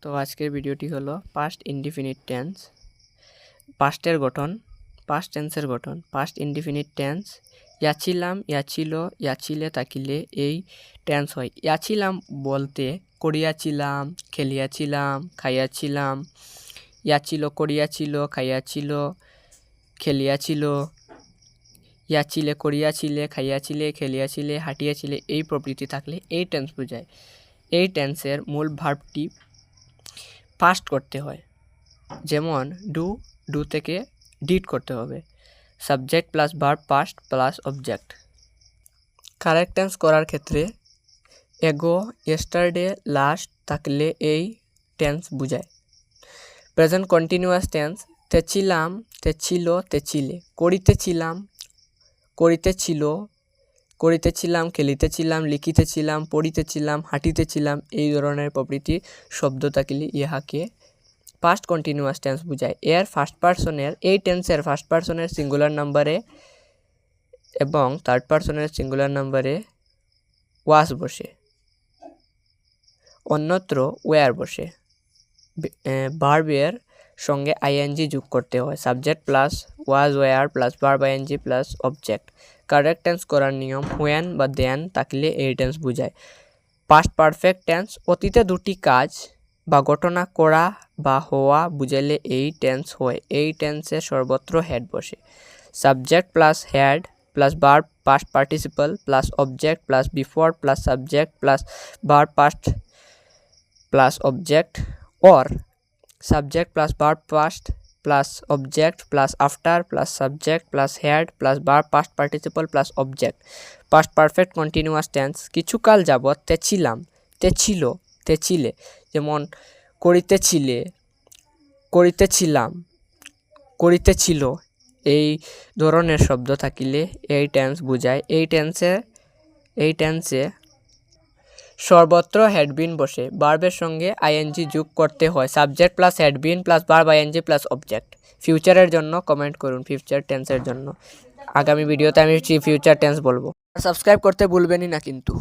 তো আজকের ভিডিওটি হলো পাস্ট ইনডিফিনিট টেন্স, পাস্টের গঠন, পাস্ট টেন্সের গঠন। পাস্ট ইনডিফিনিট টেন্স ইয়াছিলাম, ইয়াছিল, ইয়াছিলে থাকিলে এই টেন্স হয়। ইয়াছিলাম বলতে করিয়াছিলাম, খেলিয়াছিলাম, খাইয়াছিলাম। ইয়াছিল করিয়াছিল, খাইয়াছিল, খেলিয়াছিল। ইয়াছিলে করিয়াছিলে, খাইয়াছিলে, খেলিয়াছিলে, হাঁটিয়াছিলে এই প্রবৃত্তি থাকলে এই টেন্স বোঝায়। এই টেন্সের মূল ভার্বটি পাস্ট করতে হয়, যেমন ডু থেকে ডিড করতে হবে। Subject plus verb past plus object. Correct tense করার ক্ষেত্রে এগো, ইয়েস্টারডে, লাস্ট থাকলে এই টেন্স বোঝায়। প্রেজেন্ট কন্টিনিউয়াস টেন্স তেছিলাম, তেছিল, তেছিলে, করিতেছিলাম, করিতেছিল, করিতেছিলাম, খেলিতেছিলাম, লিখিতেছিলাম, পড়িতেছিলাম, হাঁটিতেছিলাম এই ধরনের প্রভৃতি শব্দ থাকলে ইহাকে পাস্ট কন্টিনিউয়াস টেন্স বোঝায়। এর ফার্স্ট পার্সনের এই টেন্সের ফার্স্ট পার্সনের সিঙ্গুলার নাম্বারে এবং থার্ড পার্সনের সিঙ্গুলার নাম্বারে ওয়াজ বসে, অন্যত্র ওয়্যার বসে। ভার্বের সঙ্গে আইএনজি যোগ করতে হয়। Subject plus was were plus verb ING plus object. Correct tense করার নিয়ম হোয়েন বা দেন থাকলে এই টেন্স বোঝায়। পাস্ট পারফেক্ট টেন্স অতীতে দুটি কাজ বা ঘটনা করা বা হওয়া বুঝালে এই টেন্স হয়। এই টেন্সে সর্বত্র হেড বসে। Subject plus had plus verb past participle plus object plus before plus subject plus verb past plus object, or subject plus verb past plus object plus after plus subject plus head plus verb past participle plus object. Past perfect continuous tense কিছুকাল যাবৎ তেছিলাম, তেছিল, তেছিলে, যেমন করিতেছিলে, করিতেছিলাম, করিতেছিল এই ধরনের শব্দ থাকিলে এই tense বোঝায়। এই টেন্সে সর্বত্র হেডবিন বসে। ভার্বের সঙ্গে আইএনজি যোগ করতে হয়। Subject plus had been plus verb ING plus object. ফিউচারের জন্য কমেন্ট করুন, ফিউচার টেন্সের জন্য। আগামী ভিডিওতে আমি ফিউচার টেন্স বলবো। সাবস্ক্রাইব করতে ভুলবেনই না কিন্তু।